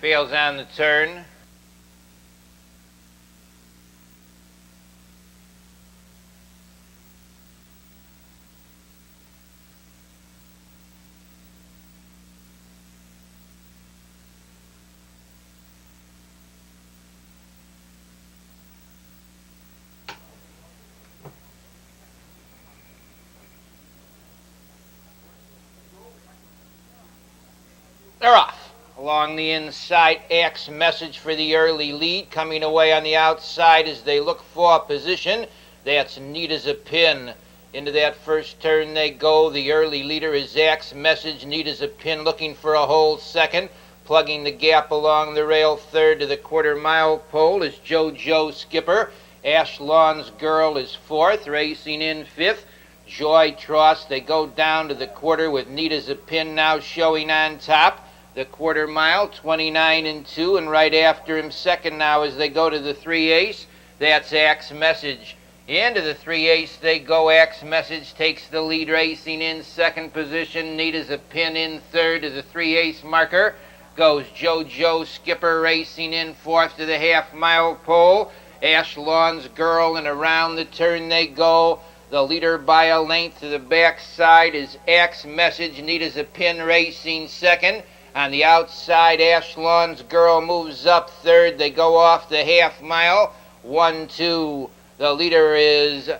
Fails on the turn. They're off. Along the inside, X Message for the early lead. Coming away on the outside as they look for position. That's neat as a pin. Into that first turn they go. The early leader is X Message, neat as a pin, looking for a whole second. Plugging the gap along the rail third to the quarter-mile pole is JoJo Skipper. Ashlawn's Girl is fourth. Racing in fifth, Joy Tross. They go down to the quarter with neat as a pin now showing on top. The quarter mile, 29-2, and right after him second now as they go to the 3/8. That's X Message. Into the 3/8 they go. X Message takes the lead, racing in second position. Neat as a pin in third to the 3/8 marker. Goes JoJo Skipper, racing in fourth to the half-mile pole. Ashlawn's Girl, and around the turn they go. The leader by a length to the backside is X Message, neat as a pin, racing second. On the outside, Ashlawn's Girl moves up third. They go off the half-mile. 1-2. The leader is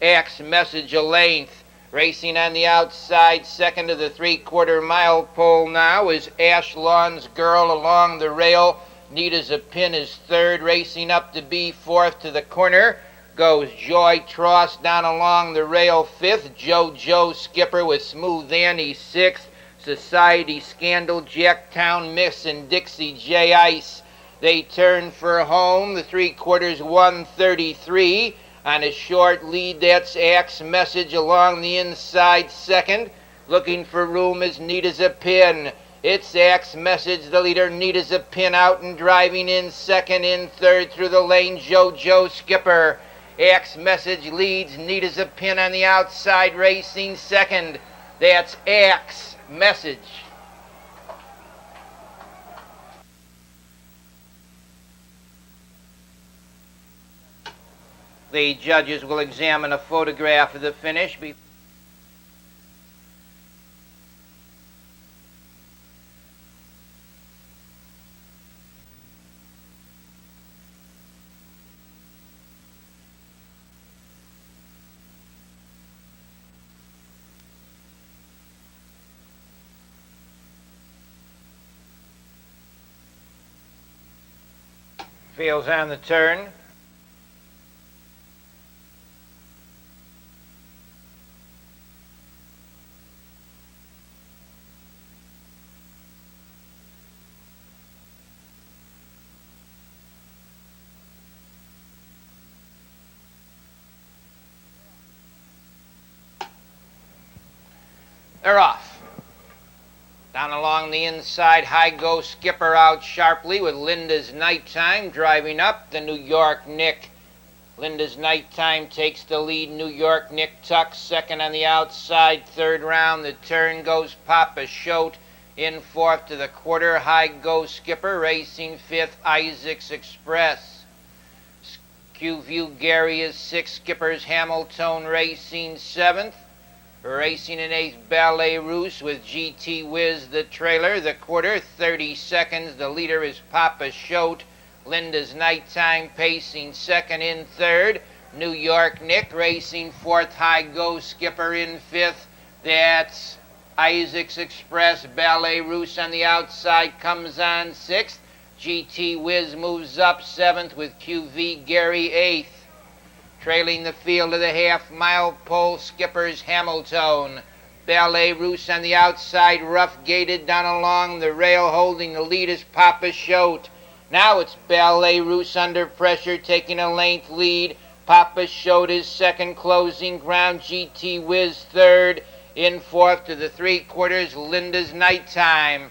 X Message, a length. Racing on the outside, second to the three-quarter-mile pole now is Ashlawn's Girl along the rail. Neat as a pin is third. Racing up to be fourth to the corner goes Joy Tross. Down along the rail fifth. JoJo Skipper with Smooth Annie sixth. Society Scandal, Jacktown Miss, and Dixie J. Ice. They turn for home. The three-quarters 133. On a short lead, that's X Message along the inside second. Looking for room as neat as a pin. It's X Message, the leader, neat as a pin, out and driving in second. In third through the lane, JoJo Skipper. X Message leads, neat as a pin on the outside, racing second. That's X Message. The judges will examine a photograph of the finish before fails on the turn. They're off. Down along the inside, High Go Skipper out sharply with Linda's Nighttime driving up. The New York Nick. Linda's Nighttime takes the lead. New York Nick tucks second on the outside. Third round, the turn goes Papa Shote. In fourth to the quarter, High Go Skipper. Racing fifth, Isaac's Express. Q-View Gary is sixth. Skipper's Hamilton racing seventh. Racing in eighth, Ballet Russe with GT Whiz, the trailer. The quarter, 30 seconds. The leader is Papa Shote. Linda's Nighttime pacing second. In third, New York Nick racing fourth. High Go Skipper in fifth. That's Isaac's Express. Ballet Russe on the outside comes on sixth. GT Whiz moves up seventh with QV Gary eighth. Trailing the field of the half-mile pole, Skipper's Hamilton. Ballet Russe on the outside, rough gated down along the rail, holding the lead is Papa Shote. Now it's Ballet Russe under pressure, taking a length lead. Papa Shote is second, closing ground. GT Whiz third. In fourth to the three-quarters, Linda's Nighttime.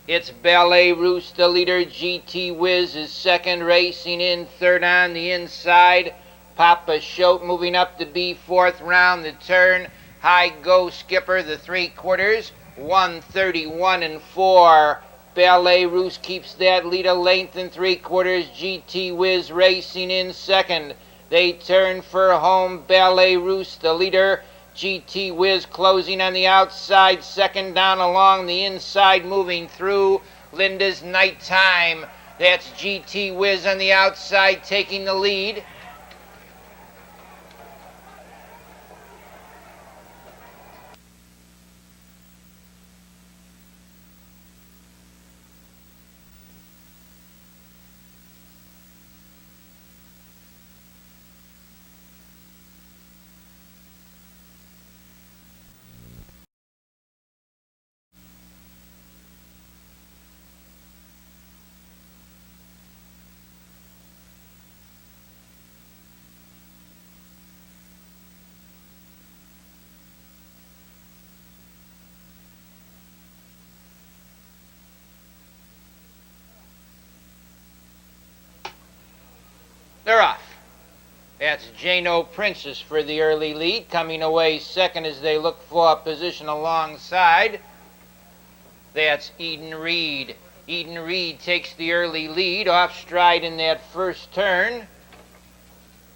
It's Ballet Russe, the leader. GT Whiz is second, racing in third on the inside. Papa Shote moving up to be fourth round the turn. High Go Skipper, the three-quarters, 131-4. Ballet Roost keeps that lead a length and 3/4. GT Whiz racing in second. They turn for home. Ballet Roost, the leader. GT Whiz closing on the outside. Second down along the inside, moving through Linda's Nighttime. That's GT Whiz on the outside taking the lead. They're off. That's Jano Princess for the early lead, coming away second as they look for a position alongside. That's Eden Reed. Eden Reed takes the early lead. Off stride in that first turn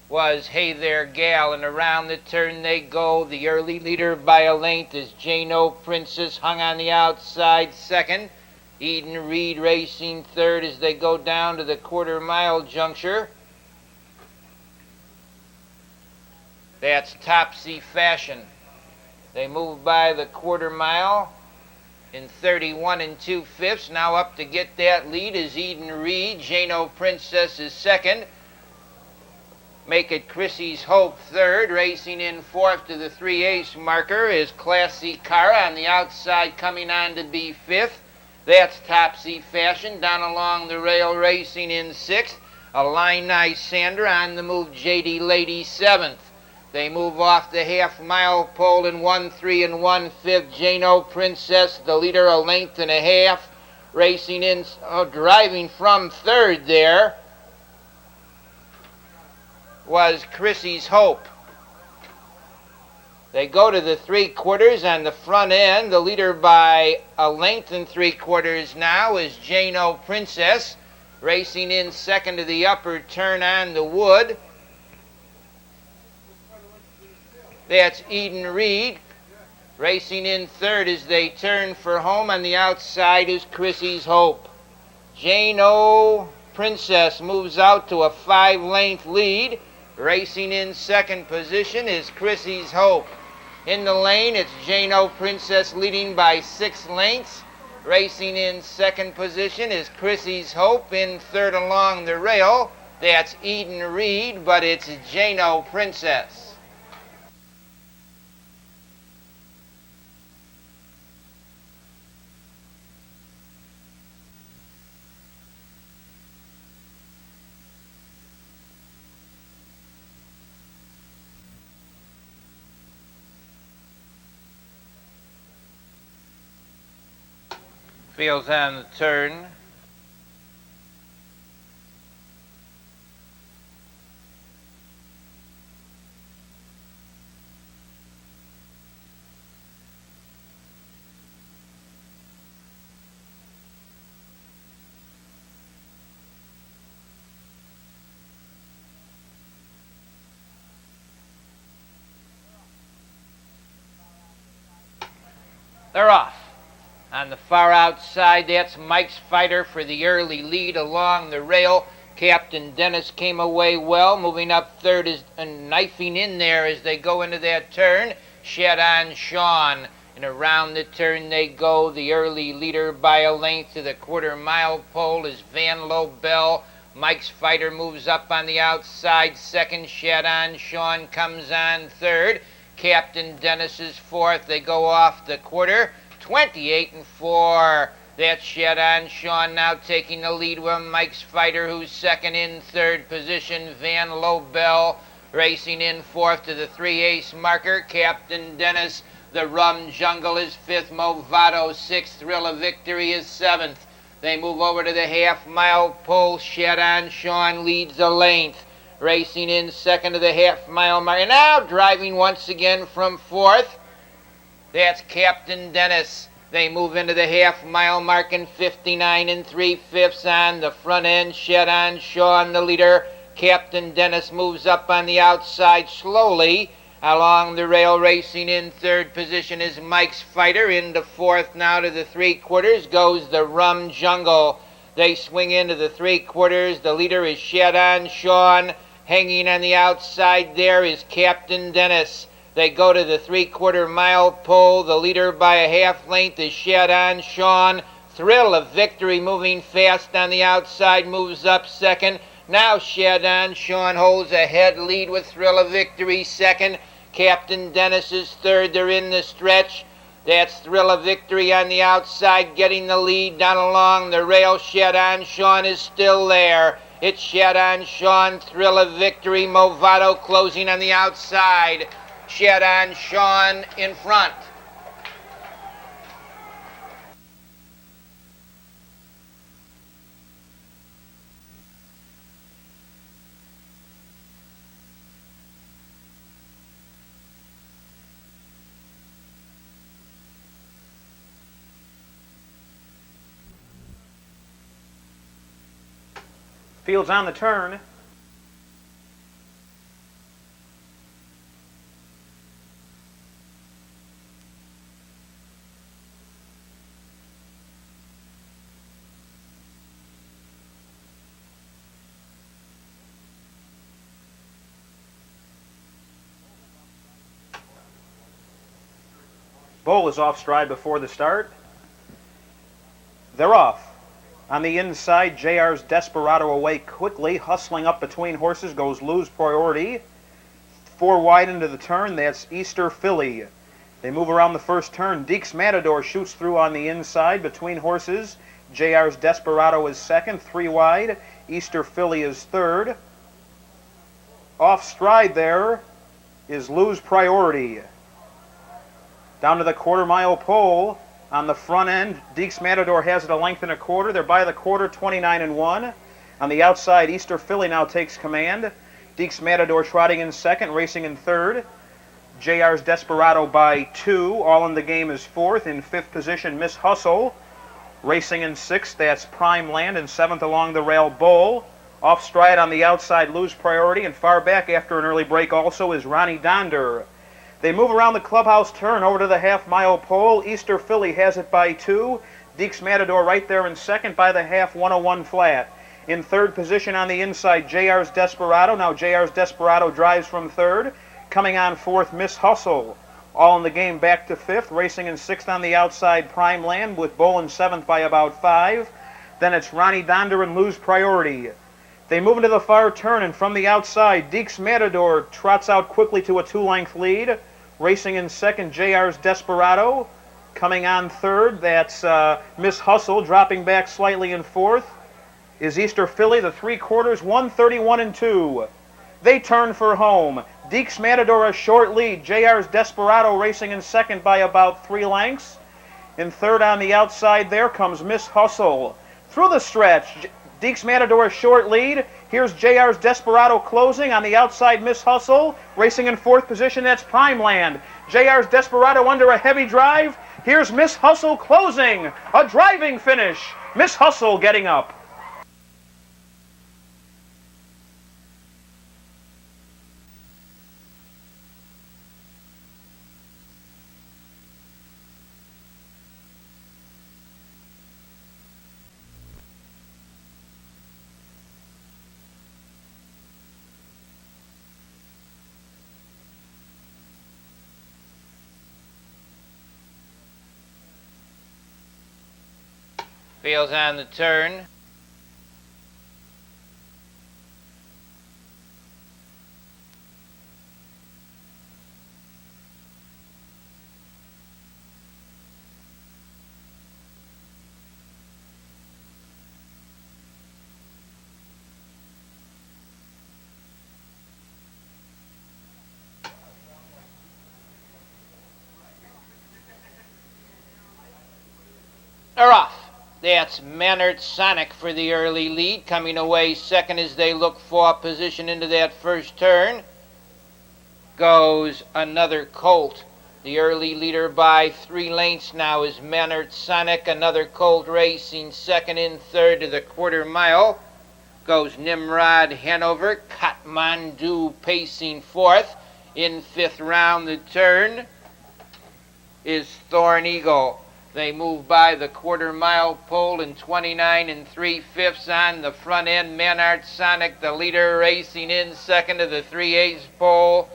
was Hey There Gal, and around the turn they go. The early leader by a length is Jano Princess, hung on the outside second. Eden Reed racing third as they go down to the quarter-mile juncture. That's Topsy Fashion. They move by the quarter-mile in 31 2/5. Now up to get that lead is Eden Reed. Jano Princess is second. Make It Chrissy's Hope third. Racing in fourth to the 3/8 marker is Classy Cara on the outside, coming on to be fifth. That's Topsy Fashion. Down along the rail racing in sixth. Illini Sandra on the move, JD Lady seventh. They move off the half-mile pole in 1 3 1/5. Jano Princess, the leader, a length and a half. Racing in, driving from third there was Chrissy's Hope. They go to the 3/4 on the front end. The leader by a length and 3/4 now is Jano Princess. Racing in second to the upper turn on the wood. That's Eden Reed. Racing in third as they turn for home. On the outside is Chrissy's Hope. Jano Princess moves out to a 5-length lead. Racing in second position is Chrissy's Hope. In the lane, it's Jano Princess leading by 6 lengths. Racing in second position is Chrissy's Hope. In third along the rail, that's Eden Reed, but it's Jano Princess. Fields on the turn. They're off. On the far outside, that's Mike's Fighter for the early lead along the rail. Captain Dennis came away well. Moving up third is knifing in there as they go into that turn. Shed on Sean. And around the turn they go. The early leader by a length to the quarter-mile pole is Van Lobel. Mike's Fighter moves up on the outside second. Shed on Sean comes on third. Captain Dennis is fourth. They go off the quarter. 28 4. That's Shed on Sean now taking the lead with Mike's Fighter, who's second. In third position, Van Lobel. Racing in fourth to the 3/8 marker. Captain Dennis, the Rum Jungle is fifth. Movado sixth. Thrill of Victory is seventh. They move over to the half-mile pole. Shed on Sean leads the length. Racing in second to the half-mile marker. And now driving once again from fourth. That's Captain Dennis. They move into the half-mile mark in 59 3/5 on the front end. Shed on Sean, the leader. Captain Dennis moves up on the outside slowly. Along the rail, racing in third position is Mike's Fighter. Into fourth now to the three-quarters goes the Rum Jungle. They swing into the three-quarters. The leader is Shed on Sean. Hanging on the outside there is Captain Dennis. They go to the three-quarter mile pole. The leader by a half length is Shed on Sean. Thrill of Victory moving fast on the outside moves up second. Now Shed on Sean holds a head lead with Thrill of Victory second. Captain Dennis is third. They're in the stretch. That's Thrill of Victory on the outside getting the lead down along the rail. Shed on Sean is still there. It's Shed on Sean, Thrill of Victory, Movado closing on the outside. Shed on Sean in front. Field's on the turn. Bull is off stride before the start. They're off. On the inside, JR's Desperado away quickly. Hustling up between horses goes Lose Priority. 4 wide into the turn, that's Easter Philly. They move around the first turn. Deeks Matador shoots through on the inside between horses. JR's Desperado is second, 3 wide. Easter Philly is third. Off stride there is Lose Priority. Down to the quarter-mile pole. On the front end, Deeks Matador has it a length and a quarter. They're by the quarter, 29-1. On the outside, Easter Philly now takes command. Deeks Matador trotting in second, racing in third. JR's Desperado by 2. All in the game is fourth. In fifth position, Miss Hustle. Racing in sixth, that's Prime Land. In seventh along the rail, Bull. Off stride on the outside, Lose Priority. And far back after an early break also is Ronnie Donder. They move around the clubhouse turn over to the half-mile pole. Easter Philly has it by 2. Deeks Matador right there in second by the half, 101 flat. In third position on the inside, JR's Desperado. Now JR's Desperado drives from third. Coming on fourth, Miss Hustle. All in the game back to fifth. Racing in sixth on the outside, Prime Land, with Bull in seventh by about 5. Then it's Ronnie Donder and Lose Priority. They move into the far turn, and from the outside, Deeks Matador trots out quickly to a 2-length lead. Racing in second, JR's Desperado. Coming on third, that's Miss Hustle. Dropping back slightly in fourth is Easter Philly, the three-quarters, 131-2. They turn for home. Deeks Matador a short lead. JR's Desperado racing in second by about 3 lengths. In third on the outside there comes Miss Hustle. Through the stretch, Deeks Matador a short lead. Here's JR's Desperado closing. On the outside, Miss Hustle. Racing in fourth position, that's Prime Land. JR's Desperado under a heavy drive. Here's Miss Hustle closing. A driving finish. Miss Hustle getting up. Fields on the turn. They're off. That's Manert Sonic for the early lead. Coming away second as they look for position into that first turn goes Another Colt. The early leader by 3 lengths now is Manert Sonic. Another colt racing second in third to the quarter mile. Goes Nimrod Hanover. Kathmandu pacing fourth. In fifth round the turn is Thorn Eagle. They move by the quarter mile pole in 29 3/5 on the front end. Manart Sonic, the leader, racing in second to the 3/8 pole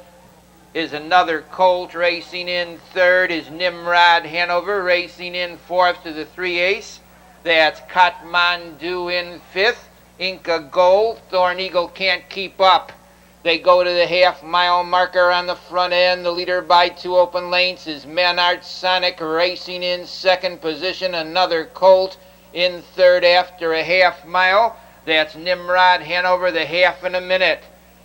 is another colt. Racing in third is Nimrod Hanover. Racing in fourth to the 3/8. That's Kathmandu in fifth. Inca Gold. Thorn Eagle can't keep up. They go to the half-mile marker on the front end. The leader by 2 open lengths is Manart Sonic. Racing in second position. Another colt in third after a half-mile. That's Nimrod Hanover, the half in a minute.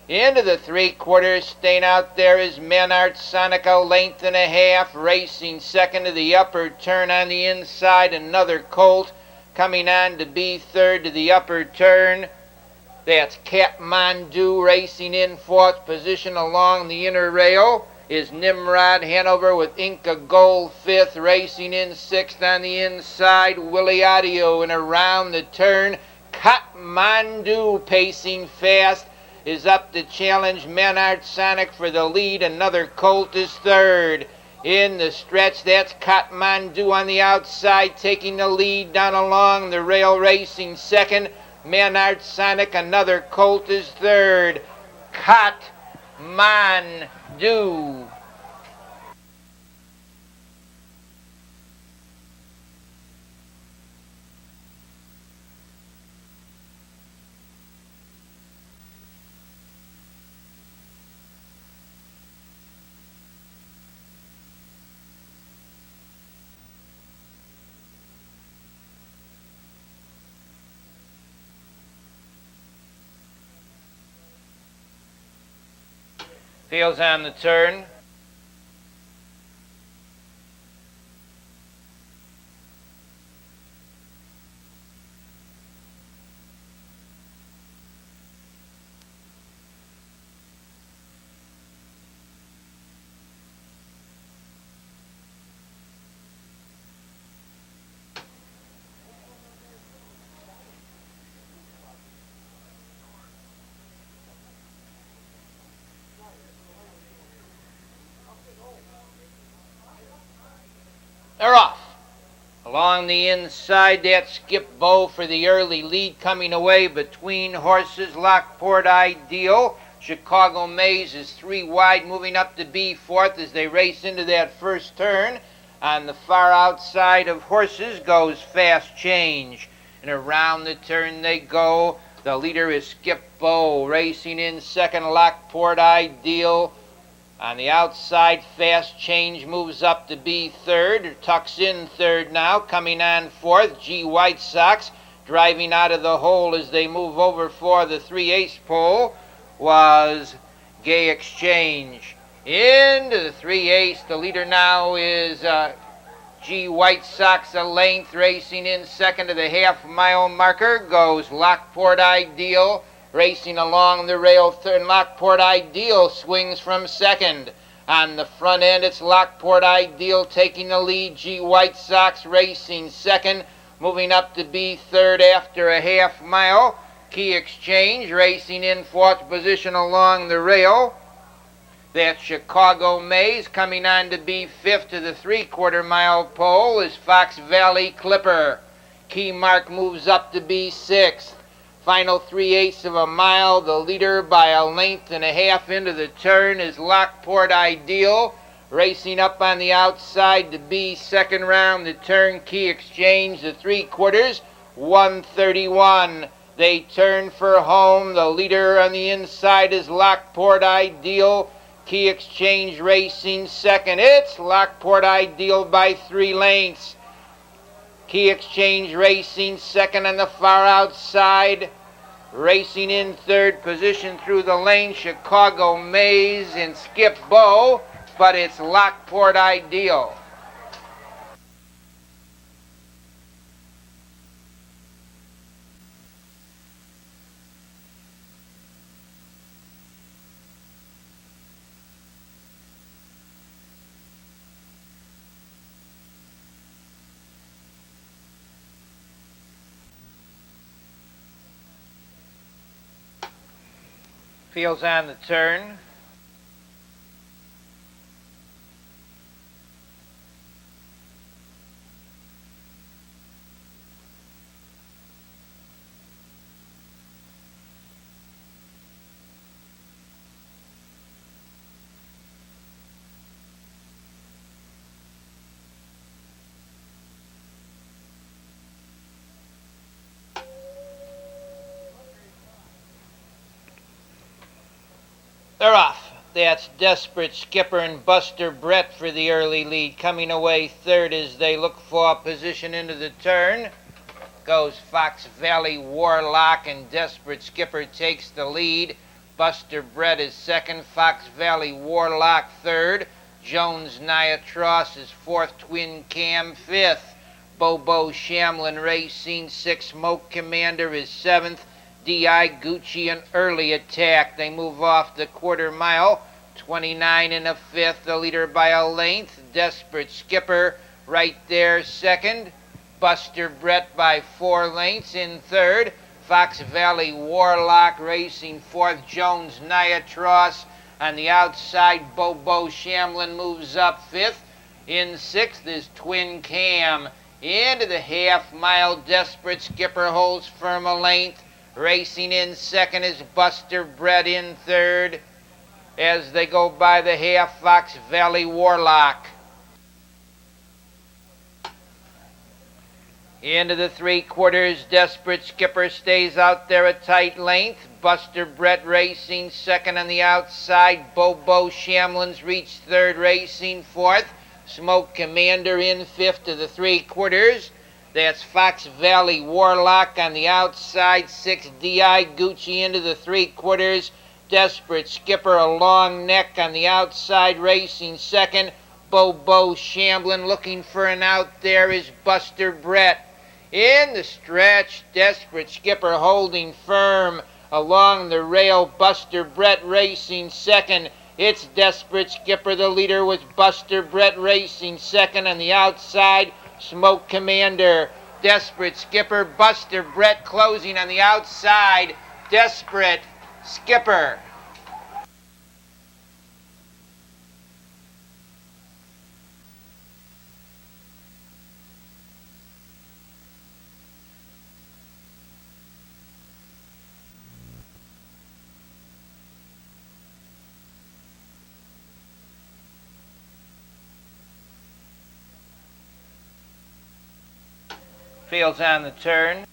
Into the 3/4, staying out there is Manart Sonic, a length and a half. Racing second to the upper turn on the inside. Another colt coming on to be third to the upper turn. That's Kathmandu. Racing in fourth position along the inner rail is Nimrod Hanover with Inca Gold fifth. Racing in sixth on the inside, Willie Audio. And around the turn, Kathmandu pacing fast is up to challenge Manart Sonic for the lead. Another colt is third. In the stretch, that's Kathmandu on the outside taking the lead down along the rail, racing second. Manart Sonic, another colt is third. Kathmandu. Fields on the turn. They're off. Along the inside, that Skip Bow for the early lead, coming away between horses. Lockport Ideal. Chicago Maze is 3 wide, moving up to be fourth as they race into that first turn. On the far outside of horses goes Fast Change. And around the turn they go. The leader is Skip Bow. Racing in second, Lockport Ideal. On the outside, Fast Change moves up to be third, tucks in third now, coming on fourth. G White Sox driving out of the hole as they move over for the 3/8 pole was Gay Exchange. Into the 3/8, the leader now is G White Sox, a length. Racing in second to the half-mile marker goes Lockport Ideal. Racing along the rail, third. Lockport Ideal swings from second. On the front end, it's Lockport Ideal taking the lead. G White Sox racing second, moving up to be third after a half mile. Key Exchange racing in fourth position along the rail. That's Chicago Maze. Coming on to be fifth to the 3/4 mile pole is Fox Valley Clipper. Key Mark moves up to be sixth. Final 3/8 of a mile, the leader by a length and a half into the turn is Lockport Ideal. Racing up on the outside to be second round the turn, Key Exchange, the 3/4, 131. They turn for home. The leader on the inside is Lockport Ideal. Key Exchange racing second. It's Lockport Ideal by 3 lengths. Key Exchange racing second on the far outside. Racing in third position through the lane, Chicago Maze and Skip Bow, but it's Lockport Ideal. Field's on the turn. They're off. That's Desperate Skipper and Buster Brett for the early lead. Coming away third as they look for position into the turn goes Fox Valley Warlock, and Desperate Skipper takes the lead. Buster Brett is second, Fox Valley Warlock third, Jones Niatross is fourth, Twin Cam fifth, Bobo Shamlin Racing sixth, Smoke Commander is seventh, D.I. Gucci an early attack. They move off the quarter mile, 29 and a fifth, the leader by a length. Desperate Skipper right there second, Buster Brett by 4 lengths in third, Fox Valley Warlock Racing fourth, Jones Niatross on the outside. Bobo Shamlin moves up fifth. In sixth is Twin Cam. Into the half mile, Desperate Skipper holds firm a length. Racing in second is Buster Brett in third. As they go by the half, Fox Valley Warlock. Into the 3/4, Desperate Skipper stays out there a tight length. Buster Brett racing second on the outside. Bobo Shamlin's reached third, racing fourth. Smoke Commander in fifth to the 3/4. That's Fox Valley Warlock on the outside. 6 D.I. Gucci into the 3/4. Desperate Skipper a long neck on the outside, racing second. Bobo Shamblin looking for an out there is Buster Brett. In the stretch, Desperate Skipper holding firm along the rail. Buster Brett racing second. It's Desperate Skipper the leader with Buster Brett racing second on the outside. Smoke Commander, Desperate Skipper, Buster Brett closing on the outside. Desperate Skipper. Field's on the turn.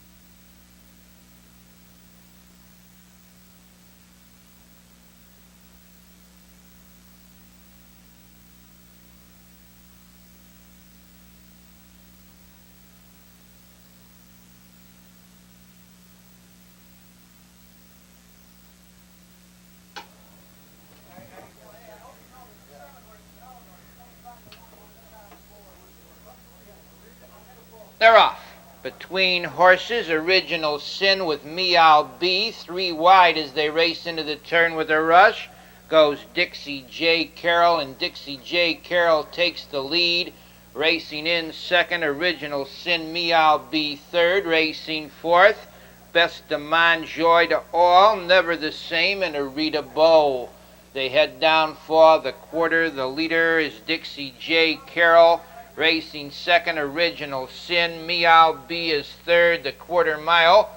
They're off. Between horses, Original Sin with Me I'll Be. 3 wide as they race into the turn with a rush goes Dixie J. Carroll, and Dixie J. Carroll takes the lead. Racing in second, Original Sin, Me I'll Be third. Racing fourth, Best of Mine, Joy to All, Never the Same, and Arita Bow. They head down for the quarter. The leader is Dixie J. Carroll. Racing second, Original Sin, Me I'll Be is third. The quarter mile,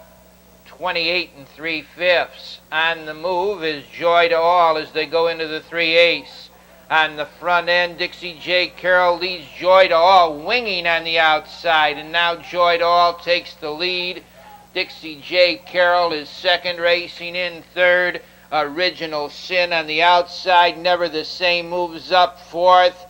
28 3/5. On the move is Joy to All as they go into the 3/8. On the front end, Dixie J. Carroll leads Joy to All, winging on the outside, and now Joy to All takes the lead. Dixie J. Carroll is second, racing in third. Original Sin on the outside, Never the Same moves up fourth.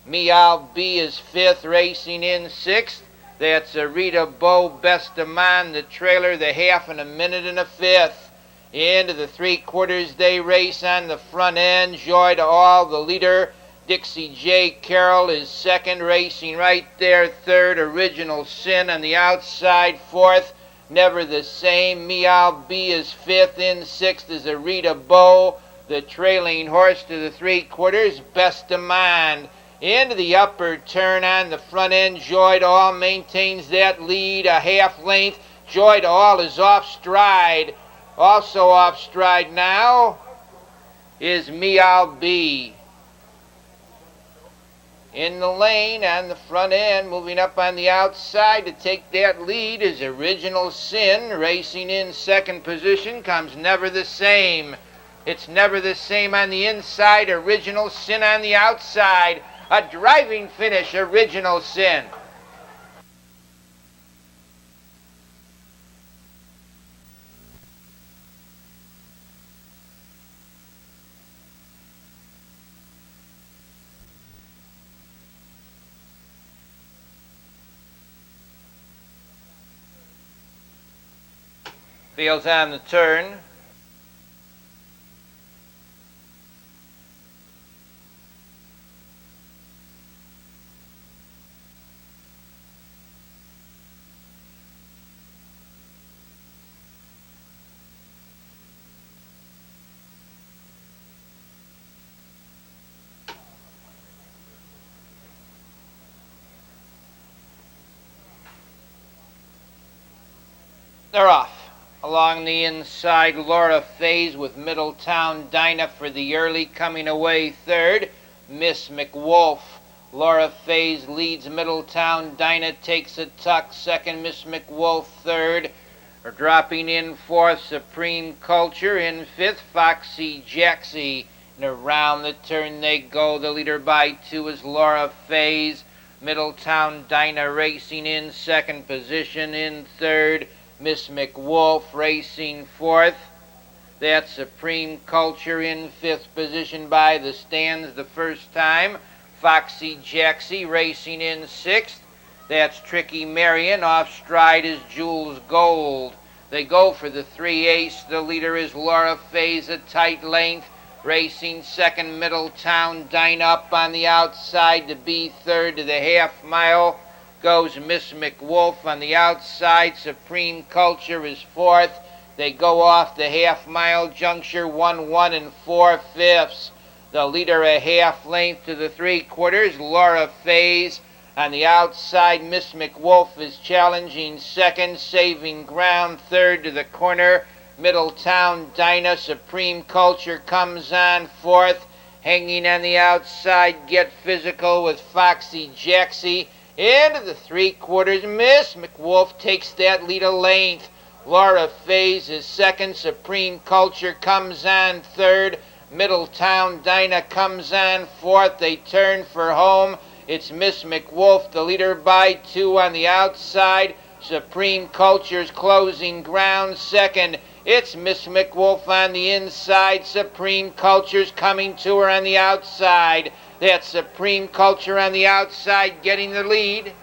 Me I'll Be is fifth, racing in sixth. That's Arita Bow, Best of Mine, the trailer, the half, and a minute and a fifth. Into the 3/4 they race on the front end. Joy to All, the leader. Dixie J. Carroll is second, racing right there third. Original Sin on the outside fourth. Never the Same, Me I'll Be is fifth. In sixth is Arita Bow, the trailing horse to the 3/4. Best of Mine. Into the upper turn on the front end, Joy to All maintains that lead a half length. Joy to All is off stride. Also off stride now is Me I'll Be. In the lane on the front end, moving up on the outside to take that lead is Original Sin. Racing in second position comes Never the Same. It's Never the Same on the inside, Original Sin on the outside. A driving finish, Original Sin. Fields on the turn. They're off. Along the inside, Laura Faze with Middletown Dinah for the early, coming away third. Miss McWolf. Laura Faze leads Middletown Dinah, takes a tuck. Second, Miss McWolf third. Dropping in fourth, Supreme Culture. In fifth, Foxy Jaxie. And around the turn they go. The leader by 2 is Laura Faze. Middletown Dinah racing in second position. In third, Miss McWolf racing fourth. That's Supreme Culture in fifth position by the stands the first time. Foxy Jaxie racing in sixth. That's Tricky Marion. Off stride is Jules Gold. They go for the 3/8. The leader is Laura Faze, a tight length. Racing second, Middletown Dinah up on the outside to be third. To the half mile goes Miss McWolf on the outside. Supreme Culture is fourth. They go off the half-mile juncture, 1 4/5. The leader a half length to the 3/4, Laura Faze. On the outside, Miss McWolf is challenging second, saving ground third to the corner. Middletown Dinah, Supreme Culture comes on fourth. Hanging on the outside, Get Physical with Foxy Jaxie. Into the 3/4, Miss McWolf takes that lead a length. Laura Faze is second. Supreme Culture comes on third. Middletown Dinah comes on fourth. They turn for home. It's Miss McWolf, the leader by 2 on the outside. Supreme Culture's closing ground second. It's Miss McWolf on the inside. Supreme Culture's coming to her on the outside. That's Supreme Culture on the outside getting the lead.